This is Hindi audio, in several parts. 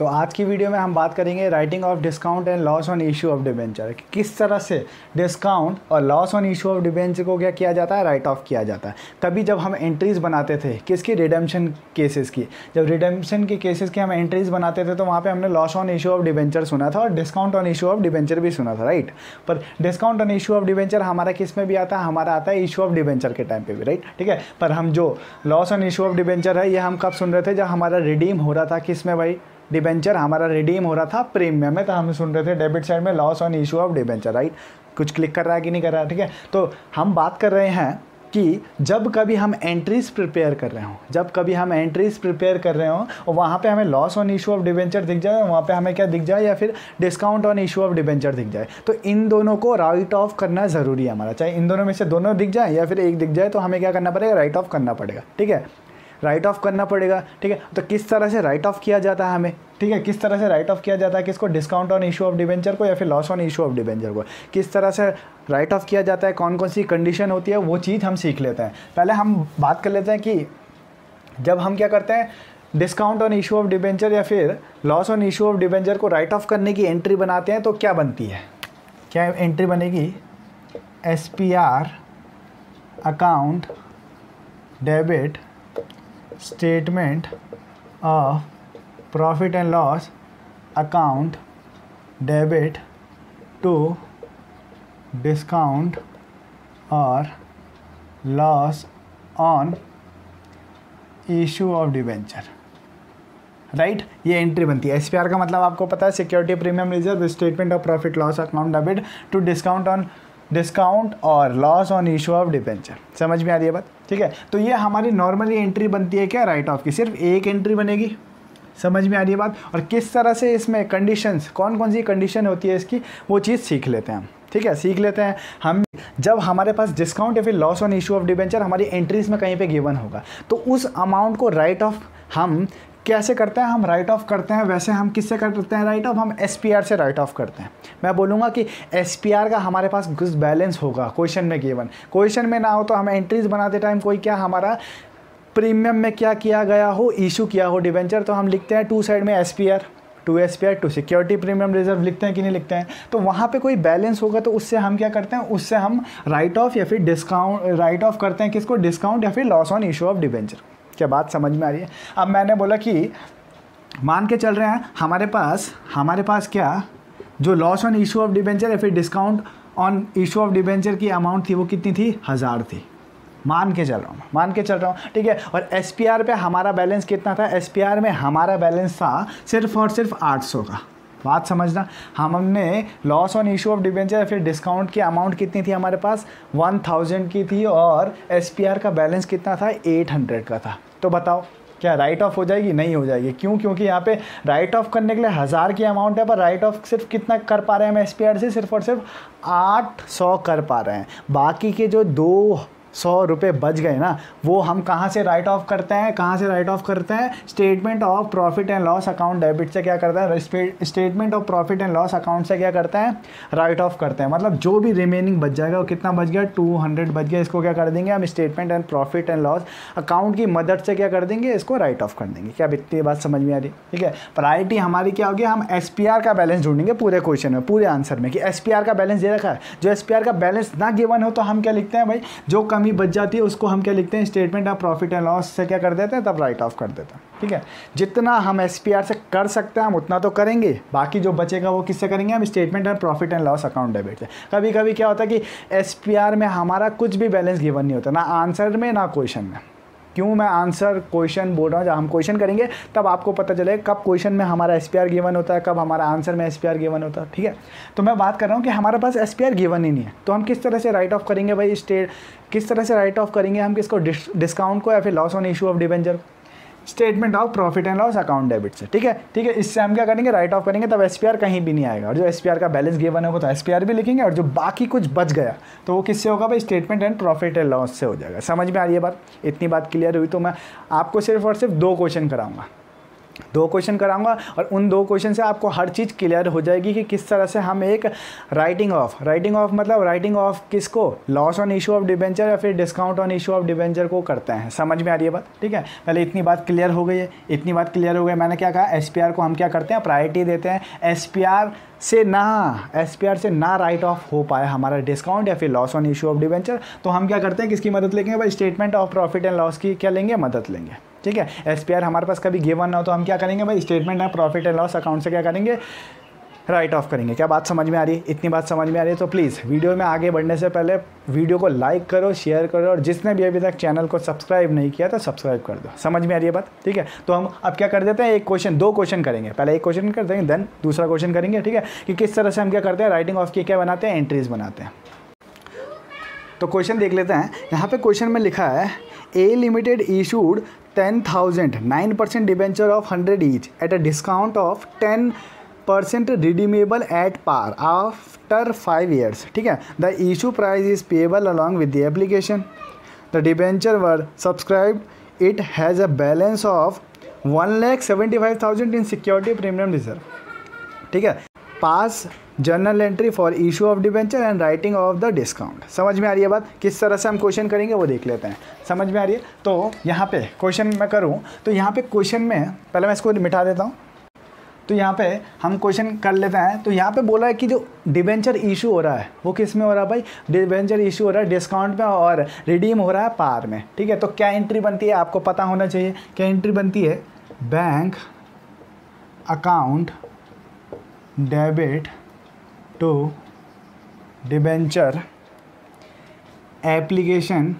तो आज की वीडियो में हम बात करेंगे writing of discount and loss on issue of debenture. किस तरह से डिस्काउंट और loss on issue of debenture को क्या किया जाता है, राइट ऑफ किया जाता है। कभी जब हम एंट्रीज बनाते थे किसकी, रिडेम्पशन केसेस की, जब रिडेम्पशन के केसेस की हम एंट्रीज बनाते थे तो वहाँ पे हमने loss on issue of debenture सुना था और discount on issue of debenture भी सुना था, राइट। पर discount on issue of debenture हमारा किस में भी आता है, हमारा आता है इशू ऑफ डिबेंचर के टाइम पे भी, राइट, ठीक है। पर हम जो loss on issue of debenture है ये हम कब सुन रहे थे, जब हमारा रिडीम हो रहा था किस में भाई, डिबेंचर हमारा रिडीम हो रहा था प्रीमियम में, तो हम सुन रहे थे डेबिट साइड में loss on issue of debenture, right. कुछ क्लिक कर रहा है कि नहीं कर रहा है, ठीक है। तो हम बात कर रहे हैं कि जब कभी हम एंट्रीज प्रिपेयर कर रहे हो, और वहाँ पे हमें loss on issue of debenture दिख जाए, वहाँ पे हमें क्या दिख जाए, या फिर discount on issue of debenture दिख जाए, तो इन दोनों को राइट ऑफ करना ज़रूरी है हमारा। चाहे इन दोनों में से दोनों दिख जाए या फिर एक दिख जाए, तो हमें क्या करना पड़ेगा, राइट ऑफ करना पड़ेगा, ठीक है। राइट ऑफ करना पड़ेगा, ठीक है। तो किस तरह से राइट ऑफ किया जाता है हमें, ठीक है, किस तरह से राइट ऑफ किया जाता है किसको, discount on issue of debenture को या फिर loss on issue of debenture को, किस तरह से राइट ऑफ किया जाता है, कौन कौन सी कंडीशन होती है, वो चीज़ हम सीख लेते हैं। पहले हम बात कर लेते हैं कि जब हम क्या करते हैं, discount on issue of debenture या फिर loss on issue of debenture को राइट ऑफ करने की एंट्री बनाते हैं तो क्या बनती है, क्या एंट्री बनेगी, SPR account debit statement of profit and loss account debit to discount और loss on issue of debenture, right. ये एंट्री बनती है। SPR का मतलब आपको पता है, security premium reserve statement of profit loss account debit to discount और loss on issue of debenture. समझ में आ रही है बात, ठीक है। तो ये हमारी नॉर्मली एंट्री बनती है क्या, राइट ऑफ की, सिर्फ एक एंट्री बनेगी। समझ में आ रही है बात। और किस तरह से इसमें कंडीशंस, कौन कौन सी कंडीशन होती है इसकी, वो चीज़ सीख लेते हैं हम, ठीक है, सीख लेते हैं हम। जब हमारे पास डिस्काउंट या फिर loss on issue of debenture हमारी एंट्रीज में कहीं पे गिवन होगा, तो उस अमाउंट को राइट ऑफ हम कैसे करते हैं, हम राइट ऑफ करते हैं। वैसे हम किससे करते हैं राइट ऑफ, हम SPR से राइट ऑफ करते हैं। मैं बोलूँगा कि SPR का हमारे पास कुछ बैलेंस होगा क्वेश्चन में गिवन, क्वेश्चन में ना हो तो हम एंट्रीज बनाते टाइम कोई क्या हमारा प्रीमियम में क्या किया गया हो, इशू किया हो डिबेंचर, तो हम लिखते हैं टू साइड में SPR to security premium reserve लिखते हैं कि नहीं लिखते हैं। तो वहाँ पे कोई बैलेंस होगा तो उससे हम क्या करते हैं, उससे हम राइट ऑफ या फिर डिस्काउंट राइट ऑफ करते हैं किसको, डिस्काउंट या फिर loss on issue of debenture. क्या बात समझ में आ रही है। अब मैंने बोला कि मान के चल रहे हैं हमारे पास क्या, जो loss on issue of debenture या फिर discount on issue of debenture की अमाउंट थी वो कितनी थी, 1000 थी। मान के चल रहा हूँ, ठीक है। और SPR पे हमारा बैलेंस कितना था, SPR में हमारा बैलेंस था सिर्फ और सिर्फ 800 का। बात समझना, हमने loss on issue of debenture या फिर डिस्काउंट की अमाउंट कितनी थी हमारे पास, 1000 की थी, और SPR का बैलेंस कितना था, 800 का था। तो बताओ क्या राइट ऑफ हो जाएगी, नहीं हो जाएगी। क्यों, क्योंकि यहाँ पे राइट ऑफ करने के लिए 1000 की अमाउंट है, पर राइट ऑफ सिर्फ कितना कर पा रहे हैं हम SPR से, सिर्फ और सिर्फ 800 कर पा रहे हैं। बाकी के जो 200 रुपये बच गए ना, वो हम कहाँ से राइट ऑफ करते हैं, statement of profit and loss account debit से क्या करता है, statement of profit and loss account से क्या करते हैं, राइट ऑफ करते हैं। मतलब जो भी रिमेनिंग बच जाएगा, वो कितना बच गया, 200 बच गया, इसको क्या कर देंगे हम, statement and profit and loss account की मदद से क्या कर देंगे, इसको राइट ऑफ कर देंगे। क्या इतनी बात समझ में आ रही, ठीक है। प्रायोरिटी हमारी क्या होगी, हम SPR का बैलेंस ढूंढेंगे पूरे क्वेश्चन में, पूरे आंसर में, कि SPR का बैलेंस दे रखा है। जो SPR का बैलेंस ना गिवन हो तो हम क्या लिखते हैं भाई, जो कमी बच जाती है उसको हम क्या लिखते हैं, statement of profit and loss से क्या कर देते हैं, तब राइट ऑफ कर देते हैं, ठीक है। जितना हम SPR से कर सकते हैं हम उतना तो करेंगे, बाकी जो बचेगा वो किससे करेंगे, हम statement of profit and loss account debit से। कभी कभी क्या होता है कि SPR में हमारा कुछ भी बैलेंस गिवन नहीं होता, ना आंसर में ना क्वेश्चन में। क्यों मैं आंसर क्वेश्चन बोल रहा हूँ, जब हम क्वेश्चन करेंगे तब आपको पता चलेगा कब क्वेश्चन में हमारा SPR गिवन होता है, कब हमारा आंसर में SPR गिवन होता है, ठीक है। तो मैं बात कर रहा हूँ कि हमारे पास SPR गिवन ही नहीं है, तो हम किस तरह से राइट ऑफ करेंगे भाई, किस तरह से राइट ऑफ करेंगे हम किसको, डिस्काउंट को या फिर loss on issue of debenture, statement of profit and loss account debit से, ठीक है। इससे हम क्या करेंगे, राइट ऑफ करेंगे, तब SPR कहीं भी नहीं आएगा, और जो SPR का बैलेंस गिवन है वो तो SPR भी लिखेंगे, और जो बाकी कुछ बच गया तो वो किससे होगा भाई, statement and profit and loss से हो जाएगा। समझ में आ रही है बात, इतनी बात क्लियर हुई। तो मैं आपको सिर्फ और सिर्फ 2 क्वेश्चन कराऊंगा, 2 क्वेश्चन कराऊंगा और उन 2 क्वेश्चन से आपको हर चीज़ क्लियर हो जाएगी कि किस तरह से हम एक राइटिंग ऑफ मतलब राइटिंग ऑफ किसको, loss on issue of debenture या फिर discount on issue of debenture को करते हैं। समझ में आ रही है बात? ठीक है, पहले इतनी बात क्लियर हो गई है, इतनी बात क्लियर हो गई। मैंने क्या कहा, एसपीआर को हम क्या करते हैं, प्रायोरिटी देते हैं। एसपीआर से ना राइट ऑफ हो पाए हमारा डिस्काउंट या फिर loss on issue of debenture, तो हम क्या करते हैं, किसकी मदद लेंगे भाई, statement of profit and loss की क्या लेंगे, मदद लेंगे। ठीक है, एसपीआर हमारे पास कभी गिवन ना हो तो हम क्या करेंगे भाई, statement of profit and loss account से क्या करेंगे, राइट ऑफ करेंगे। क्या बात समझ में आ रही है? इतनी बात समझ में आ रही है तो प्लीज़ वीडियो में आगे बढ़ने से पहले वीडियो को लाइक करो, शेयर करो, और जिसने भी अभी तक चैनल को सब्सक्राइब नहीं किया तो सब्सक्राइब कर दो। समझ में आ रही है बात? ठीक है, तो हम अब क्या कर देते हैं, 2 क्वेश्चन करेंगे। पहले 1 क्वेश्चन करते हैं, देन दूसरा क्वेश्चन करेंगे। ठीक है, कि किस तरह से हम क्या करते हैं, राइटिंग ऑफ की क्या बनाते हैं, एंट्रीज बनाते हैं। तो क्वेश्चन देख लेते हैं। यहाँ पे क्वेश्चन में लिखा है, A limited issued 10,000 9% debenture of 100 each at a discount of 10% redeemable at par after 5 years। ठीक है, the issue price is payable along with the application. The debenture were subscribe, it has a balance of 1,75,000 in security premium reserve. ठीक है, pass journal entry for issue of debenture and writing off the discount. समझ में आ रही है बात? किस तरह से हम क्वेश्चन करेंगे वो देख लेते हैं। समझ में आ रही है? तो यहाँ पे क्वेश्चन मैं करूँ तो यहाँ पे क्वेश्चन में पहले मैं इसको मिटा देता हूँ। तो यहाँ पे हम क्वेश्चन कर लेते हैं। तो यहाँ पे बोला है कि जो डिबेंचर इशू हो रहा है वो किस में हो रहा है भाई, डिबेंचर इशू हो रहा है डिस्काउंट में और रिडीम हो रहा है पार में। ठीक है, तो क्या एंट्री बनती है आपको पता होना चाहिए। क्या एंट्री बनती है, bank account debit to debenture application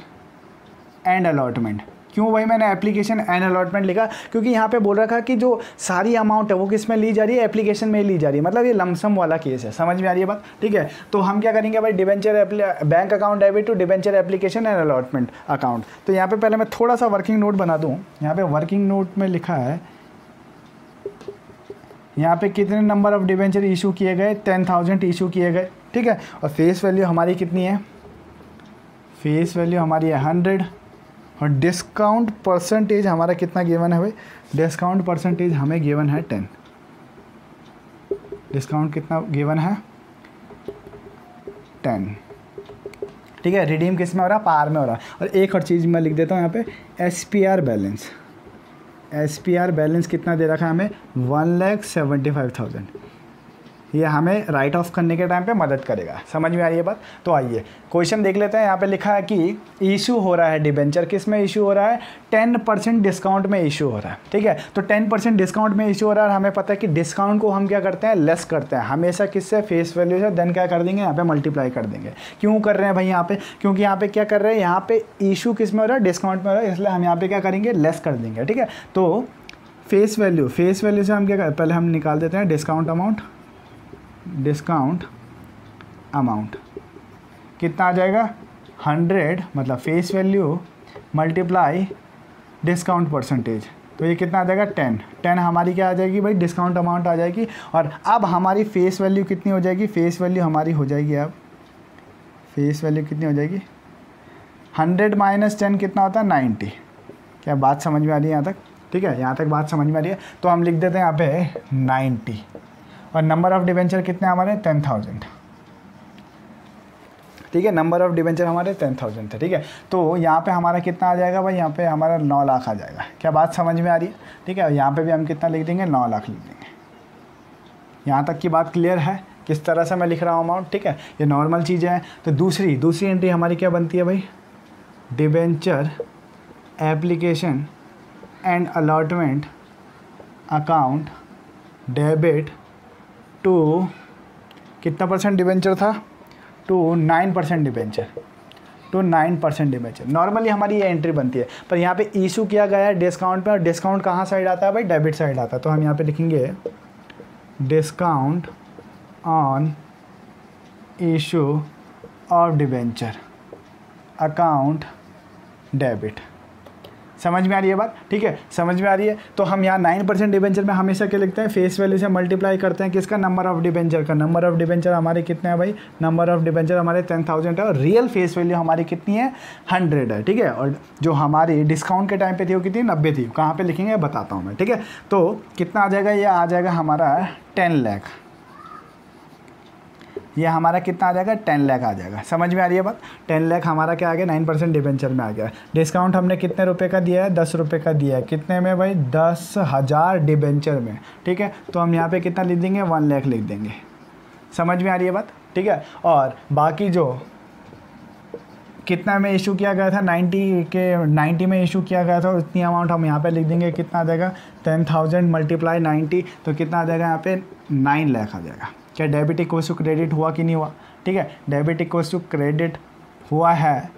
and allotment. क्यों भाई मैंने एप्लीकेशन एंड अलॉटमेंट लिखा, क्योंकि यहाँ पे बोल रखा कि जो सारी अमाउंट है वो किस में ली जा रही है, एप्लीकेशन में ली जा रही है। मतलब ये लमसम वाला केस है। समझ में आ रही है बात? ठीक है, तो हम क्या करेंगे भाई, bank account debit to debenture application and allotment account. तो यहाँ पे पहले मैं थोड़ा सा वर्किंग नोट बना दूँ। यहाँ पे वर्किंग नोट में लिखा है, यहाँ पे कितने नंबर ऑफ डिबेंचर इशू किए गए, 10,000 इशू किए गए। ठीक है, और फेस वैल्यू हमारी कितनी है, फेस वैल्यू हमारी है 100, और डिस्काउंट परसेंटेज हमारा कितना गिवन है भाई, डिस्काउंट परसेंटेज हमें गिवन है 10। डिस्काउंट कितना गिवन है, 10। ठीक है, रिडीम किस में हो रहा है, पार में हो रहा है। और एक और चीज़ मैं लिख देता हूँ यहाँ पे, एसपीआर बैलेंस। एसपीआर बैलेंस कितना दे रखा है हमें, 1,75,000। ये हमें राइट ऑफ करने के टाइम पे मदद करेगा। समझ में आ रही है बात? तो आइए क्वेश्चन देख लेते हैं। यहाँ पे लिखा है कि इशू हो रहा है डिबेंचर, किस में इशू हो रहा है, 10% डिस्काउंट में इशू हो रहा है। ठीक है, तो 10% डिस्काउंट में इशू हो रहा है और हमें पता है कि डिस्काउंट को हम क्या करते हैं, लेस करते हैं हमेशा, किससे, फेस वैल्यू से। देन क्या कर देंगे, यहाँ पे मल्टीप्लाई कर देंगे। क्यों कर रहे हैं भाई यहाँ पे, क्योंकि यहाँ पे क्या कर रहे हैं, यहाँ पे इशू किस में हो रहा है, डिस्काउंट में हो रहा है, इसलिए हम यहाँ पे क्या करेंगे, लेस कर देंगे। ठीक है, तो फेस वैल्यू से हम क्या करें, पहले हम निकाल देते हैं डिस्काउंट अमाउंट कितना आ जाएगा, 100 मतलब face value multiply discount percentage. तो ये कितना आ जाएगा, 10 हमारी क्या आ जाएगी भाई, डिस्काउंट अमाउंट आ जाएगी। और अब हमारी फेस वैल्यू कितनी हो जाएगी, फेस वैल्यू हमारी हो जाएगी, अब फेस वैल्यू कितनी हो जाएगी, 100 - 10 कितना होता है, 90। क्या बात समझ में आ रही है यहाँ तक? ठीक है, यहाँ तक बात समझ में आ रही है। तो हम लिख देते हैं यहाँ पे 90, और नंबर ऑफ़ डिबेंचर कितने हमारे, 10,000। ठीक है, नंबर ऑफ़ डिबेंचर हमारे 10,000 थे। ठीक है, तो यहाँ पे हमारा कितना आ जाएगा भाई, यहाँ पे हमारा 9 लाख आ जाएगा। क्या बात समझ में आ रही है? ठीक है, यहाँ पे भी हम कितना लिख देंगे, 9 लाख लिख देंगे। यहाँ तक की बात क्लियर है किस तरह से मैं लिख रहा हूँ अमाउंट? ठीक है, ये नॉर्मल चीज़ें हैं। तो दूसरी एंट्री हमारी क्या बनती है भाई, debenture application and allotment account debit to कितना परसेंट डिबेंचर था, to 9% debenture, to 9% debenture. Normally हमारी ये एंट्री बनती है, पर यहाँ पे इशू किया गया है डिस्काउंट पे, और डिस्काउंट कहाँ साइड आता है भाई, डेबिट साइड आता है। तो हम यहाँ पे लिखेंगे discount on issue of debenture account debit. समझ में आ रही है बात? ठीक है, समझ में आ रही है। तो हम यहाँ 9% डिबेंचर में हमेशा क्या लिखते हैं, फेस वैल्यू से मल्टीप्लाई करते हैं किसका, नंबर ऑफ डिबेंचर का। नंबर ऑफ डिबेंचर हमारे कितने हैं भाई, नंबर ऑफ डिबेंचर हमारे 10,000 है और रियल फेस वैल्यू हमारी कितनी है, 100 है। ठीक है, और जो हमारी डिस्काउंट के टाइम पे थी वो कितनी, 90 थी। कहाँ पे लिखेंगे बताता हूँ मैं। ठीक है, तो कितना आ जाएगा, ये आ जाएगा हमारा 10 लाख। ये हमारा कितना आ जाएगा, 10 लाख आ जाएगा। समझ में आ रही है बात? 10 लाख हमारा क्या आ गया, 9% डिबेंचर में आ गया। डिस्काउंट हमने कितने रुपए का दिया है, 10 रुपये का दिया है। कितने में भाई, 10,000 डिबेंचर में। ठीक है, तो हम यहाँ पे कितना लिख देंगे, 1 लाख लिख देंगे। समझ में आ रही है बात? ठीक है, और बाकी जो कितना में इशू किया गया था, 90 में इशू किया गया था, उतनी अमाउंट हम यहाँ पे लिख देंगे। कितना आ जाएगा, 10,000 × 90, तो कितना आ जाएगा यहाँ पे, 9 लाख आ जाएगा। क्या डेबिट इक्वल्स टू क्रेडिट हुआ कि नहीं हुआ? ठीक है, डेबिट इक्वल्स टू क्रेडिट हुआ है।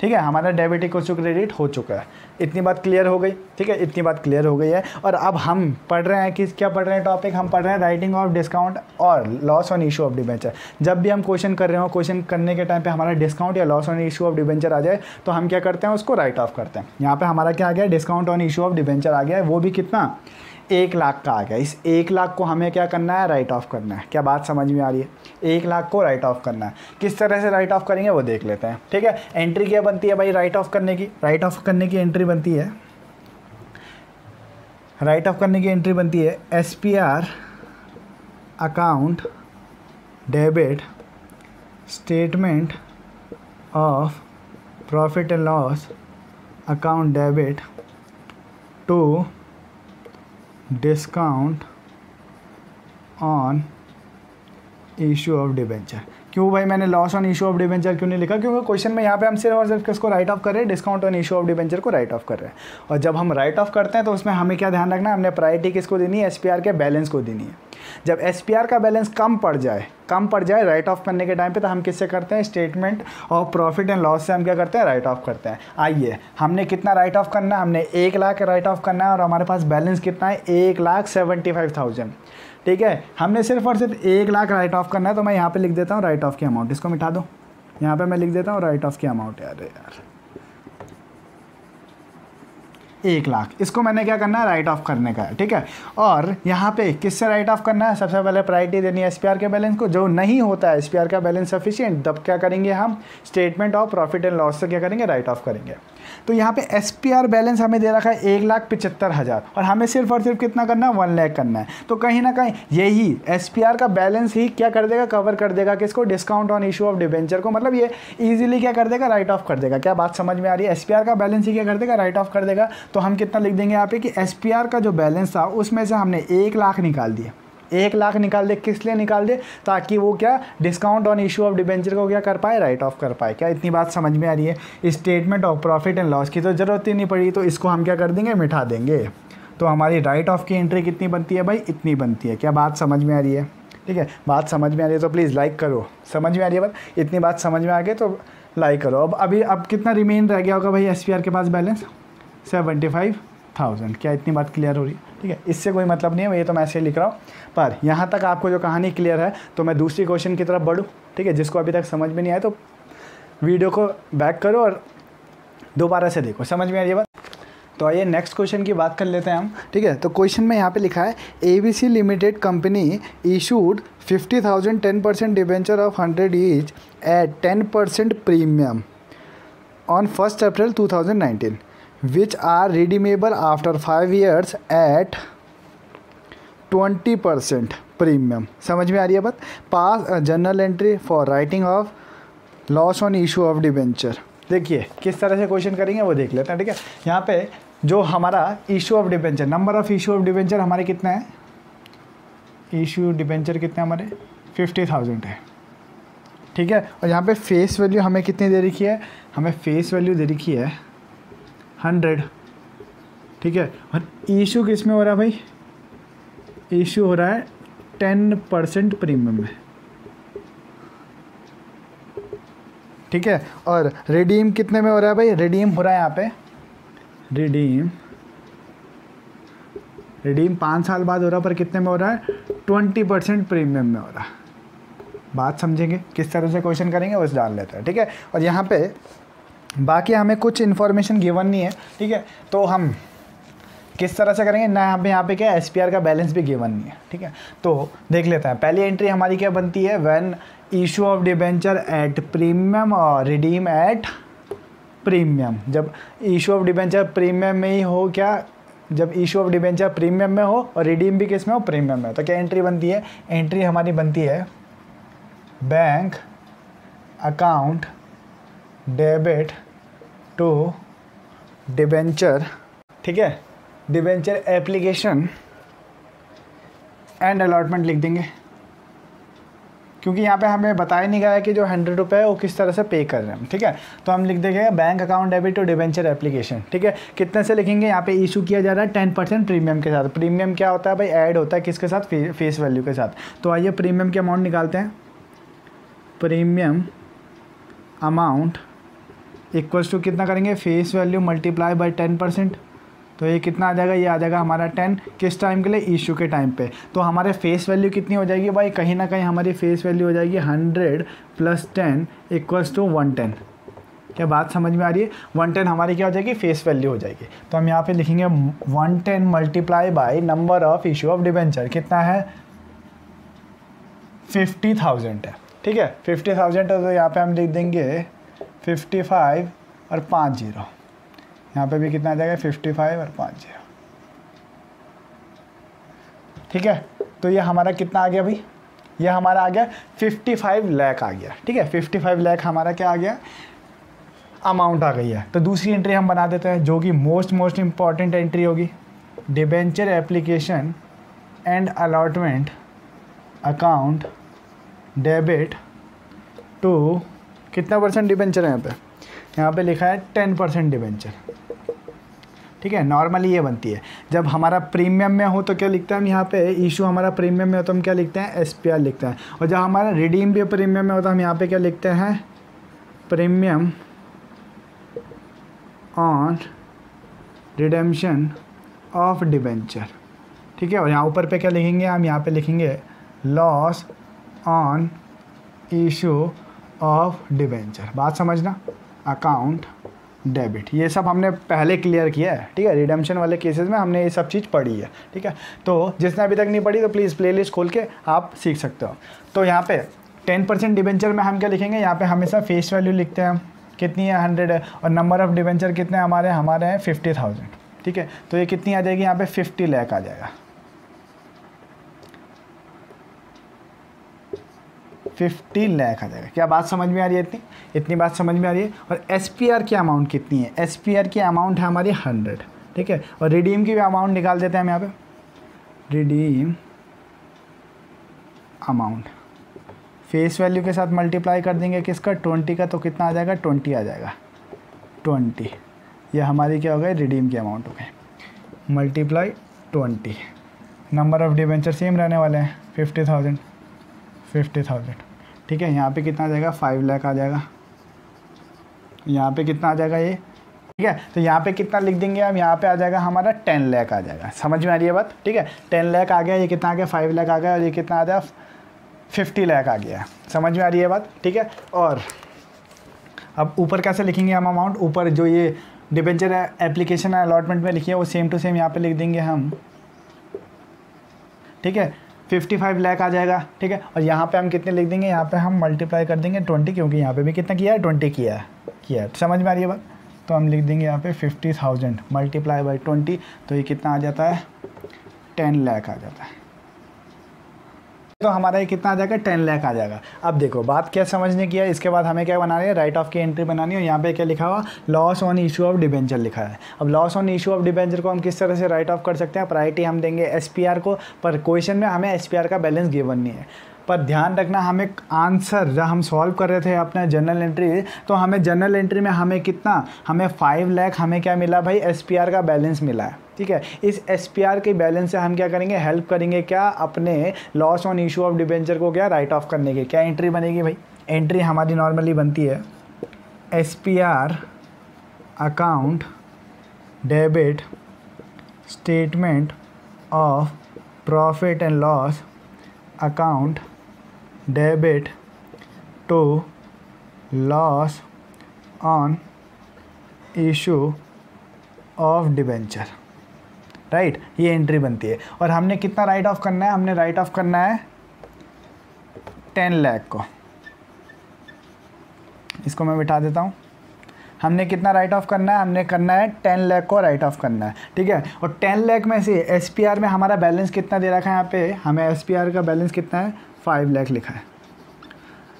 ठीक है, हमारा डेबिट इक्वल्स टू क्रेडिट हो चुका है। इतनी बात क्लियर हो गई? ठीक है, इतनी बात क्लियर हो गई है। और अब हम पढ़ रहे हैं कि क्या पढ़ रहे हैं टॉपिक, हम पढ़ रहे हैं राइटिंग ऑफ डिस्काउंट और loss on issue of debenture. जब भी हम क्वेश्चन कर रहे हो, क्वेश्चन करने के टाइम पे हमारा डिस्काउंट या loss on issue of debenture आ जाए तो हम क्या करते हैं, उसको राइट ऑफ करते हैं। यहाँ पे हमारा क्या आ गया, discount on issue of debenture आ गया है, वो भी कितना, 1 लाख का आ गया। इस 1 लाख को हमें क्या करना है, राइट ऑफ करना है। क्या बात समझ में आ रही है? 1 लाख को राइट ऑफ करना है। किस तरह से राइट ऑफ करेंगे वो देख लेते हैं। ठीक है, एंट्री क्या बनती है भाई राइट ऑफ करने की, राइट ऑफ करने की एंट्री बनती है, राइट ऑफ करने की एंट्री बनती है SPR account debit statement of profit and loss account debit to discount on issue of debenture. क्यों भाई मैंने loss on issue of debenture क्यों नहीं लिखा? क्योंकि क्वेश्चन में यहाँ पे हम सिर्फ और सिर्फ किसको राइट ऑफ कर रहे हैं, discount on issue of debenture को राइट ऑफ कर रहे हैं। और जब हम राइट ऑफ करते हैं तो उसमें हमें क्या ध्यान रखना है, हमने प्रायोरिटी किसको देनी है, SPR के बैलेंस को देनी है। जब SPR का बैलेंस कम पड़ जाए राइट ऑफ करने के टाइम पे, तो हम किससे करते हैं, statement of profit and loss से हम क्या करते हैं, राइट ऑफ करते हैं। आइए, हमने कितना राइट ऑफ करना है, हमने 1 लाख राइट ऑफ करना है और हमारे पास बैलेंस कितना है, 1,75,000। ठीक है, हमने सिर्फ और सिर्फ 1 लाख राइट ऑफ करना है। तो मैं यहाँ पे लिख देता हूँ राइट ऑफ की अमाउंट, इसको मिटा दो, यहाँ पे मैं लिख देता हूँ राइट ऑफ की अमाउंट। यार 1 लाख, इसको मैंने क्या करना है, राइट ऑफ करने का है। ठीक है, और यहाँ पे किससे राइट ऑफ करना है, सबसे पहले प्रायोरिटी देनी है SPR के बैलेंस को। जो नहीं होता है SPR का बैलेंस सफिशिएंट, तब क्या करेंगे हम, statement of profit and loss से क्या करेंगे, राइट ऑफ करेंगे। तो यहाँ पे SPR बैलेंस हमें दे रखा है 1,75,000 और हमें सिर्फ और सिर्फ कितना करना है, 1 लाख करना है। तो कहीं ना कहीं यही SPR का बैलेंस ही क्या कर देगा, कवर कर देगा किसको, discount on issue of debenture को। मतलब ये इजीली क्या कर देगा, राइट ऑफ कर देगा। क्या बात समझ में आ रही है? SPR का बैलेंस ही क्या कर देगा, राइट ऑफ कर देगा। तो हम कितना लिख देंगे यहाँ पे कि SPR का जो बैलेंस था उसमें से हमने 1 लाख निकाल दिया। 1 लाख निकाल दे, किस लिए निकाल दे, ताकि वो क्या, discount on issue of debenture को क्या कर पाए, राइट ऑफ कर पाए। क्या इतनी बात समझ में आ रही है? Statement of profit and loss की तो ज़रूरत ही नहीं पड़ी, तो इसको हम क्या कर देंगे, मिटा देंगे। तो हमारी राइट ऑफ की एंट्री कितनी बनती है भाई, इतनी बनती है। क्या बात समझ में आ रही है? ठीक है, बात समझ में आ रही है तो प्लीज़ लाइक करो। समझ में आ रही है बात? इतनी बात समझ में आ गई तो लाइक करो। अब कितना रिमेन रह गया होगा भाई SPR के पास बैलेंस, 75,000। क्या इतनी बात क्लियर हो रही है? ठीक है, इससे कोई मतलब नहीं है, ये तो मैं ऐसे ही लिख रहा हूँ। पर यहाँ तक आपको जो कहानी क्लियर है, तो मैं दूसरी क्वेश्चन की तरफ बढ़ूँ। ठीक है, जिसको अभी तक समझ में नहीं आया तो वीडियो को बैक करो और दोबारा से देखो। समझ में आ रही है बात? तो आइए नेक्स्ट क्वेश्चन की बात कर लेते हैं हम। ठीक है, तो क्वेश्चन में यहाँ पे लिखा है ABC limited company issued 50,000 10% debenture of 100 each eight 10% premium on 1 April 2019 which are redeemable after 5 years at 20% premium. समझ में आ रही है बात? पास journal entry for writing of loss on issue of debenture. देखिए किस तरह से क्वेश्चन करेंगे वो देख लेते हैं। ठीक है, यहाँ पे जो हमारा issue of debenture, number of issue of debenture हमारे कितना है, इशू डिबेंचर कितने हमारे 50,000 है। ठीक है, और यहाँ पे फेस वैल्यू हमें कितनी दे रखी है, हमें फेस वैल्यू दे रखी है 100। ठीक है, और इशू किस में हो रहा है भाई, इशू हो रहा है 10% प्रीमियम में। ठीक है, और रिडीम कितने में हो रहा है भाई, रिडीम हो रहा है यहाँ पे, रिडीम 5 साल बाद हो रहा है, पर कितने में हो रहा है, 20% प्रीमियम में हो रहा है। बात समझेंगे किस तरह से क्वेश्चन करेंगे बस डाल लेते हैं। ठीक है, और यहाँ पे बाकी हमें कुछ इन्फॉर्मेशन गिवन नहीं है, ठीक है, तो हम किस तरह से करेंगे ना, हमें यहाँ पे क्या है SPR का बैलेंस भी गिवन नहीं है, ठीक है। तो देख लेते हैं, पहली एंट्री हमारी क्या बनती है, when issue of debenture at premium और रिडीम एट प्रीमियम। जब इशू ऑफ डिबेंचर प्रीमियम में ही हो, क्या, जब इशू ऑफ डिबेंचर प्रीमियम में हो और रिडीम भी किस में हो, प्रीमियम में हो, तो क्या एंट्री बनती है, एंट्री हमारी बनती है bank account debit to debenture, ठीक है, डिबेंचर एप्लीकेशन एंड अलॉटमेंट लिख देंगे, क्योंकि यहाँ पे हमें बताया नहीं गया है कि जो 100 रुपये है वो किस तरह से पे कर रहे हैं, ठीक है। तो हम लिख देंगे bank account debit to debenture application, ठीक है। कितने से लिखेंगे, यहाँ पे इशू किया जा रहा है 10% प्रीमियम के साथ। प्रीमियम क्या होता है भाई, ऐड होता है किसके साथ, फेस वैल्यू के साथ। तो आइए प्रीमियम के अमाउंट निकालते हैं। प्रीमियम अमाउंट इक्वल्स टू कितना करेंगे, फेस वैल्यू मल्टीप्लाई बाई 10%। तो ये कितना आ जाएगा, ये आ जाएगा हमारा 10, किस टाइम के लिए, इशू के टाइम पे। तो हमारे फेस वैल्यू कितनी हो जाएगी भाई, कहीं ना कहीं हमारी फेस वैल्यू हो जाएगी 100 + 10 इक्वल्स टू 110। क्या बात समझ में आ रही है, 110 हमारी क्या हो जाएगी, फेस वैल्यू हो जाएगी। तो हम यहाँ पे लिखेंगे 110 multiply by number of issue of debenture, कितना है, 50,000 है, ठीक है, 50,000 है। तो यहाँ पे हम लिख देंगे 55 और 5 0, यहाँ पे भी कितना आ जाएगा, 55 और 5 0, ठीक है। तो ये हमारा कितना आ गया भाई, ये हमारा आ गया 55 लाख आ गया, ठीक है, 55 लाख हमारा क्या आ गया, अमाउंट आ गई है। तो दूसरी एंट्री हम बना देते हैं, जो कि मोस्ट इंपॉर्टेंट एंट्री होगी, debenture application and allotment account debit to, कितना परसेंट डिबेंचर है यहाँ पे लिखा है 10% डिबेंचर, ठीक है। नॉर्मली ये बनती है, जब हमारा प्रीमियम में हो तो क्या लिखते हैं हम, यहाँ पे इशू हमारा प्रीमियम में हो तो हम क्या लिखते हैं, SPR लिखते हैं। और जब हमारा रिडीम भी प्रीमियम में हो तो हम यहाँ पे क्या लिखते हैं, premium on redemption of debenture, ठीक है। और यहाँ ऊपर पे क्या लिखेंगे हम, यहाँ पे लिखेंगे loss on issue of debenture. बात समझना, अकाउंट डेबिट, ये सब हमने पहले क्लियर किया है, ठीक है। रिडेम्पशन वाले केसेस में हमने ये सब चीज़ पढ़ी है, ठीक है। तो जिसने अभी तक नहीं पढ़ी तो प्लीज़ प्लेलिस्ट खोल के आप सीख सकते हो। तो यहाँ पे 10% डिबेंचर में हम क्या लिखेंगे, यहाँ पे हमेशा फेस वैल्यू लिखते हैं, कितनी है 100 है, और नंबर ऑफ़ डिबेंचर कितने हमारे हैं 50,000, ठीक है। तो ये कितनी आ जाएगी, यहाँ पे 50 लाख आ जाएगा, 50 लाख आ जाएगा। क्या बात समझ में आ रही है, इतनी बात समझ में आ रही है। और SPR की अमाउंट कितनी है, SPR की अमाउंट है हमारी 100, ठीक है। और रिडीम की भी अमाउंट निकाल देते हैं हम यहाँ पे, रिडीम अमाउंट फेस वैल्यू के साथ मल्टीप्लाई कर देंगे किसका, 20 का, तो कितना आ जाएगा, 20 आ जाएगा, 20। ये हमारी क्या हो गई, रिडीम की अमाउंट हो गई, multiply 20। Number of debenture same रहने वाले हैं, 50,000, ठीक है। यहाँ पे कितना आ जाएगा, 5 लाख आ जाएगा, यहाँ पे कितना आ जाएगा ये, ठीक है। तो यहाँ पे कितना लिख देंगे हम, यहाँ पे आ जाएगा हमारा 10 लाख आ जाएगा। समझ में आ रही है बात, ठीक है। 10 लाख आ गया, ये कितना आ गया, 5 लाख आ गया, और ये कितना आ जाएगा, 50 लाख आ गया। समझ में आ रही है बात, ठीक है। और अब ऊपर कैसे लिखेंगे हम अमाउंट, ऊपर जो ये डिबेंचर एप्लीकेशन अलॉटमेंट में लिखिए वो सेम टू सेम यहाँ पे लिख देंगे हम, ठीक है। 55 लाख आ जाएगा, ठीक है। और यहाँ पे हम कितने लिख देंगे, यहाँ पे हम मल्टीप्लाई कर देंगे 20, क्योंकि यहाँ पे भी कितना किया है, 20 किया है। समझ में आ रही है बात। तो हम लिख देंगे यहाँ पे 50,000 मल्टीप्लाई बाई 20, तो ये कितना आ जाता है, 10 लाख आ जाता है। तो हमारा ये कितना आ जाएगा, 10 लाख आ जाएगा। अब देखो बात क्या समझने की है, इसके बाद हमें क्या बनानी है, राइट ऑफ की एंट्री बनानी है। और यहाँ पे क्या लिखा हुआ, loss on issue of debenture लिखा है। अब loss on issue of debenture को हम किस तरह से राइट ऑफ कर सकते हैं, प्रायोरिटी हम देंगे SPR को, पर क्वेश्चन में हमें SPR का बैलेंस गिवन नहीं है। पर ध्यान रखना, हमें आंसर जब हम सॉल्व कर रहे थे अपना जनरल एंट्री, तो हमें जनरल एंट्री में हमें कितना, हमें 5 लाख हमें क्या मिला भाई, SPR का बैलेंस मिला है, ठीक है। इस SPR के बैलेंस से हम क्या करेंगे, हेल्प करेंगे क्या, अपने loss on issue of debenture को क्या राइट ऑफ करने की। क्या एंट्री बनेगी भाई, एंट्री हमारी नॉर्मली बनती है SPR account debit statement of profit and loss account debit to loss on issue of debenture, right, ये एंट्री बनती है। और हमने कितना राइट ऑफ करना है, हमने राइट ऑफ करना है 10 लाख को, इसको मैं बिठा देता हूँ। हमने कितना राइट ऑफ करना है, हमने करना है 10 लाख को राइट ऑफ करना है, ठीक है। और 10 लाख में से एसपीआर में हमारा बैलेंस कितना दे रखा है, यहाँ पे हमें एसपीआर का बैलेंस कितना है 5 लाख लिखा है।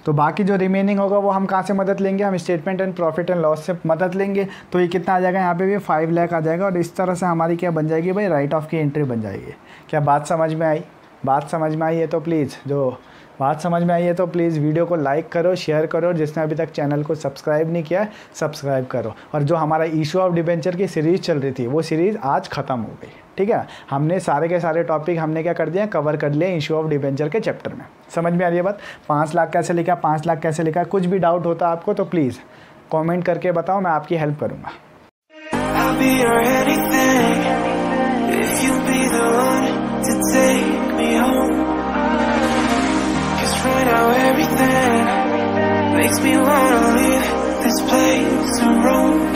तो बाकी जो रिमेनिंग होगा वो हम कहाँ से मदद लेंगे, हम statement and profit and loss से मदद लेंगे। तो ये कितना आ जाएगा, यहाँ पे भी 5 लाख आ जाएगा। और इस तरह से हमारी क्या बन जाएगी भाई, राइट ऑफ की एंट्री बन जाएगी। क्या बात समझ में आई? बात समझ में आई है तो प्लीज़, जो बात समझ में आई है तो प्लीज़ वीडियो को लाइक करो, शेयर करो। जिसने अभी तक चैनल को सब्सक्राइब नहीं किया है सब्सक्राइब करो। और जो हमारा इशू ऑफ डिबेंचर की सीरीज़ चल रही थी वो सीरीज़ आज ख़त्म हो गई, ठीक है। हमने सारे के सारे टॉपिक हमने क्या कर दिया, कवर कर लिए इशू ऑफ डिबेंचर के चैप्टर में। समझ में आ रही है बात? 5 लाख कैसे लिखा, 5 लाख कैसे लिखा, कुछ भी डाउट होता आपको तो प्लीज़ कमेंट करके बताओ, मैं आपकी हेल्प करूँगा। Right now everything makes me wanna leave this place to roam.